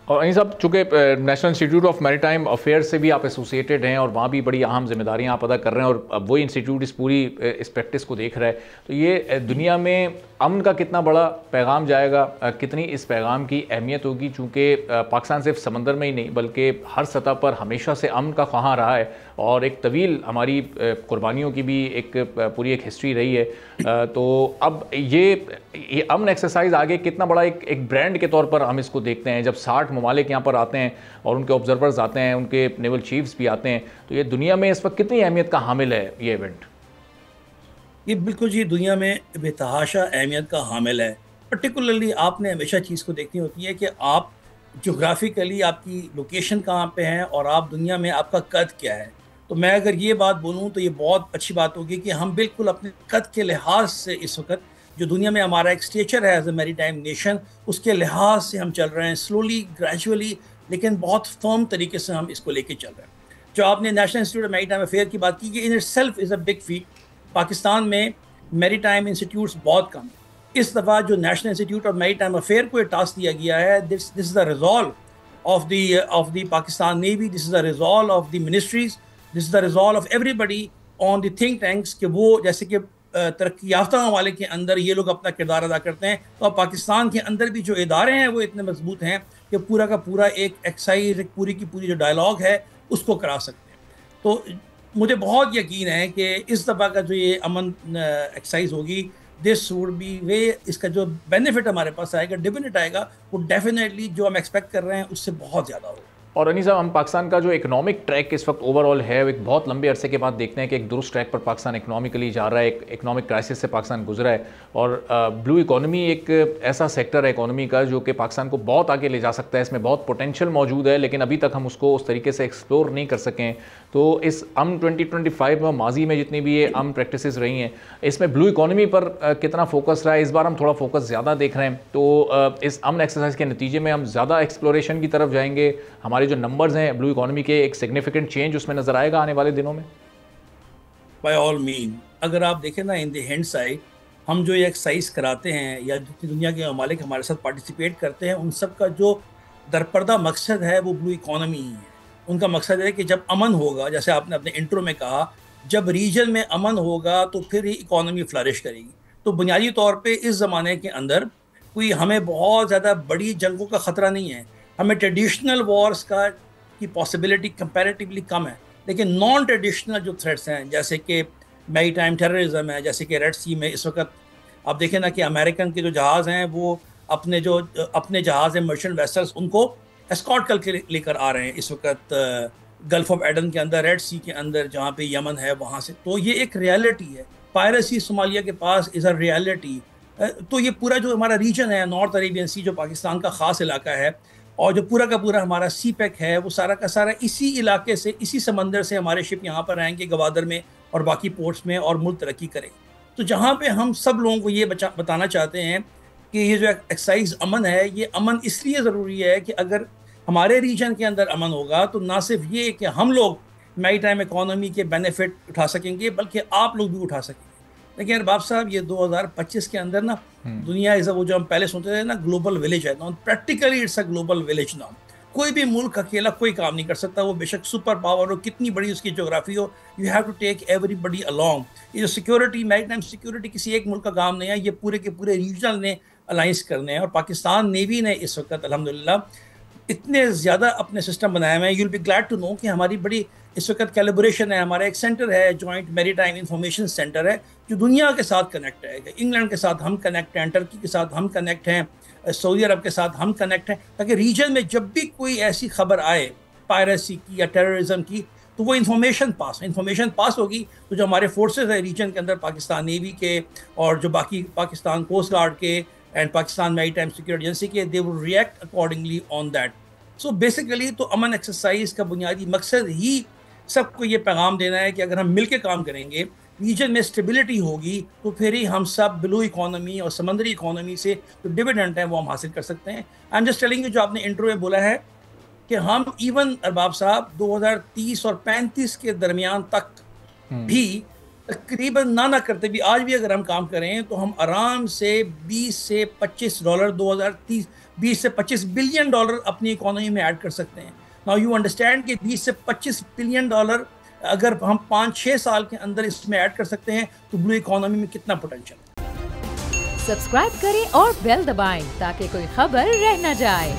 اور انہیں صاحب چونکہ نیشنل انسٹیٹیوٹ آف میری ٹائم افیئرس سے بھی آپ ایسوسیٹیڈ ہیں اور وہاں بھی بڑی اہم ذمہ داریاں آپ ادا کر رہے ہیں، اور اب وہی انسٹیٹیوٹ اس پوری اس پریکٹس کو دیکھ رہا ہے، تو یہ دنیا میں امن کا کتنا بڑا پیغام جائے گا، کتنی اس پیغام کی اہمیت ہوگی؟ چونکہ پاکستان صرف سمندر میں ہی نہیں بلکہ ہر سطح پر ہمیشہ سے امن کا خواہاں رہا ہے، اور ایک طویل ہماری قربانیوں کی بھی ایک پوری ایک ہسٹری رہی ہے، تو اب یہ امن ایکسرسائز آگے کتنا بڑا ایک برانڈ کے طور پر ہم اس کو دیکھتے ہیں؟ جب 60 ممالک یہاں پر آتے ہیں اور ان کے آبزرورز آتے ہیں، ان کے نیول چیفز بھی آتے ہیں، تو یہ دنیا میں اس وقت کتنی اہمیت کا حامل ہے یہ ایونٹ؟ یہ بالکل جی دنیا میں بے تحاشا اہمیت کا حامل ہے۔ پرٹیکولرلی آپ نے ہمیشہ چیز کو دیکھنی ہوتی ہے کہ آپ جغرافیکلی آپ کی لوکیشن کہاں پہ ہیں اور آپ دنیا میں آپ کا قد کیا ہے۔ تو میں اگر یہ بات بولوں تو یہ بہت اچھی بات ہوگی کہ ہم بالکل اپنے قد کے لحاظ سے اس وقت جو دنیا میں ہمارا ایک اسٹیچر ہے ایز اے میری ٹائم نیشن، اس کے لحاظ سے ہم چل رہے ہیں سلولی گریجولی، لیکن بہت فرم طریقے سے ہم اس کو لے کے چل رہے ہیں۔ جو آپ نے نیشنل انسٹیٹیوٹ آف میری ٹائم افیئر کی بات کی، یہ in itself is a big feat. Pakistan میں میری ٹائم انسٹیٹیوٹس بہت کم ہیں۔ اس دفعہ جو نیشنل انسٹیٹیوٹ آف میری ٹائم افیئر کو یہ ٹاسک دیا گیا ہے، this is the resolve of the Pakistan navy, this is the resolve of the ministries, this is the resolve of everybody on the think tanks, کہ وہ جیسے کہ ترقی یافتہ ممالک کے اندر یہ لوگ اپنا کردار ادا کرتے ہیں، تو اب پاکستان کے اندر بھی جو ادارے ہیں وہ اتنے مضبوط ہیں کہ پورا کا پورا ایک ایکسائز، ایک پوری کی پوری جو ڈائلاگ ہے اس کو کرا سکتے ہیں۔ تو مجھے بہت یقین ہے کہ اس دفعہ کا جو یہ امن ایکسرسائز ہوگی، دس وڈ بی وے، اس کا جو بینیفٹ ہمارے پاس آئے گا، ڈیفینٹ آئے گا، وہ ڈیفینیٹلی جو ہم ایکسپیکٹ کر رہے ہیں اس سے بہت زیادہ ہوگا۔ اور انیس صاحب، ہم پاکستان کا جو اکنامک ٹریک اس وقت اوور آل ہے، وہ ایک بہت لمبے عرصے کے بعد دیکھتے ہیں کہ ایک درست ٹریک پر پاکستان اکنامکلی جا رہا ہے، ایک اکنامک کرائسس سے پاکستان گزرا ہے، اور بلو اکانومی ایک ایسا سیکٹر ہے اکانومی کا جو کہ پاکستان کو بہت آگے لے جا سکتا ہے، اس میں بہت پوٹینشیل موجود ہے، لیکن ابھی تک ہم اس کو اس طریقے سے ایکسپلور نہیں کر سکیں۔ تو اس ام 2025 میں ماضی میں جتنی بھی یہ ام پریکٹسز رہی ہیں، اس میں بلو اکانومی پر کتنا فوکس رہا ہے؟ اس بار ہم تھوڑا فوکس زیادہ دیکھ رہے ہیں، تو اس امن ایکسرسائز کے نتیجے میں ہم زیادہ ایکسپلوریشن کی طرف جائیں گے؟ ہمارے جو نمبرز ہیں بلو اکانومی کے، ایک سگنیفیکنٹ چینج اس میں نظر آئے گا آنے والے دنوں میں؟ بائی آل مین، اگر آپ دیکھیں نا ان دی ہینڈ سائڈ، ہم جو یہ ایکسرسائز کراتے ہیں یا جتنی دنیا کے ممالک ہمارے ساتھ پارٹیسپیٹ کرتے ہیں، ان سب کا جو درپردہ مقصد ہے وہ بلو اکانومی ہی ہے۔ ان کا مقصد ہے کہ جب امن ہوگا، جیسے آپ نے اپنے انٹرو میں کہا، جب ریجن میں امن ہوگا تو پھر ہی اکانومی فلرش کرے گی۔ تو بنیادی طور پہ اس زمانے کے اندر کوئی ہمیں بہت زیادہ بڑی جنگوں کا خطرہ نہیں ہے، ہمیں ٹریڈیشنل وارز کا کی پاسبلٹی کمپیریٹیولی کم ہے، لیکن نان ٹریڈیشنل جو تھریٹس ہیں جیسے کہ میری ٹائم ٹیررزم ہے، جیسے کہ ریڈ سی میں اس وقت آپ دیکھیں نا کہ امریکن کے جو جہاز ہیں وہ اپنے جہاز ہیں مرچنٹ ویسلز، ان کو اسکارٹ کر کے لے کر آ رہے ہیں اس وقت گلف آف ایڈن کے اندر، ریڈ سی کے اندر جہاں پہ یمن ہے وہاں سے۔ تو یہ ایک ریالٹی ہے، پائریسی صومالیہ کے پاس از اے ریالٹی۔ تو یہ پورا جو ہمارا ریجن ہے نارتھ عربین سی، جو پاکستان کا خاص علاقہ ہے، اور جو پورا کا پورا ہمارا سی پیک ہے، وہ سارا کا سارا اسی علاقے سے، اسی سمندر سے ہمارے شپ یہاں پر آئیں گے گوادر میں اور باقی پورٹس میں، اور ملک ترقی کرے۔ تو جہاں پہ ہم سب لوگوں کو یہ بتانا چاہتے ہیں کہ یہ جو ایکسرسائز امن ہے، یہ امن اس لیے ضروری ہے کہ اگر ہمارے ریجن کے اندر امن ہوگا تو نہ صرف یہ کہ ہم لوگ میری ٹائم اکانومی کے بینیفٹ اٹھا سکیں گے، بلکہ آپ لوگ بھی اٹھا سکیں گے۔ لیکن ارباب صاحب، یہ 2025 کے اندر نا دنیا وہ جو ہم پہلے سنتے تھے نا گلوبل ولیج ہے، practically it's a global village now. کوئی بھی ملک اکیلا کوئی کام نہیں کر سکتا، وہ بے شک سپر پاور ہو، کتنی بڑی اس کی جغرافی ہو، you have to take everybody along۔ یہ جو سیکورٹی، میری ٹائم سیکورٹی کسی ایک ملک کا کام نہیں ہے، یہ پورے کے پورے ریجنل نے الائنس کرنے ہیں، اور پاکستان نیوی نے اس وقت الحمدللہ اتنے زیادہ اپنے سسٹم بنائے ہوئے ہیں۔ You will be glad to know کہ ہماری بڑی اس وقت کیلیبریشن ہے، ہمارا ایک سینٹر ہے، جوائنٹ میری ٹائم انفارمیشن سینٹر ہے، جو دنیا کے ساتھ کنیکٹ ہے۔ انگلینڈ کے ساتھ ہم کنیکٹ ہیں، ٹرکی کے ساتھ ہم کنیکٹ ہیں، سعودی عرب کے ساتھ ہم کنیکٹ ہیں، تاکہ ریجن میں جب بھی کوئی ایسی خبر آئے پائریسی کی یا ٹیررزم کی، تو وہ انفارمیشن پاس ہوگی، تو جو ہمارے فورسز ہیں ریجن کے اندر، پاکستان نیوی کے اور جو باقی پاکستان کوسٹ گارڈ کے and Pakistan maritime security agency کے، they will react accordingly on that. So basically تو امن ایکسرسائز کا بنیادی مقصد ہی سب کو یہ پیغام دینا ہے کہ اگر ہم مل کے کام کریں گے، ریجن میں اسٹیبلٹی ہوگی، تو پھر ہی ہم سب بلو اکانومی اور سمندری اکانومی سے جو ڈویڈنڈ ہے وہ ہم حاصل کر سکتے ہیں۔ I am just telling you, جو آپ نے انٹرو میں بولا ہے کہ ہم ایون ارباب صاحب 2030 اور 35 کے درمیان تک بھی تقریباً نہ کرتے بھی، آج بھی اگر ہم کام کریں تو ہم آرام سے $20 سے $25 2030 20 سے 25 بلین ڈالر اپنی اکانومی میں ایڈ کر سکتے ہیں. ناؤ یو انڈرسٹینڈ کہ 20 سے 25 بلین ڈالر اگر ہم 5-6 سال کے اندر اس میں ایڈ کر سکتے ہیں تو بلو اکانومی میں کتنا پوٹینشیل ہے. سبسکرائب کریں اور بیل دبائیں تاکہ کوئی خبر رہ نہ جائے.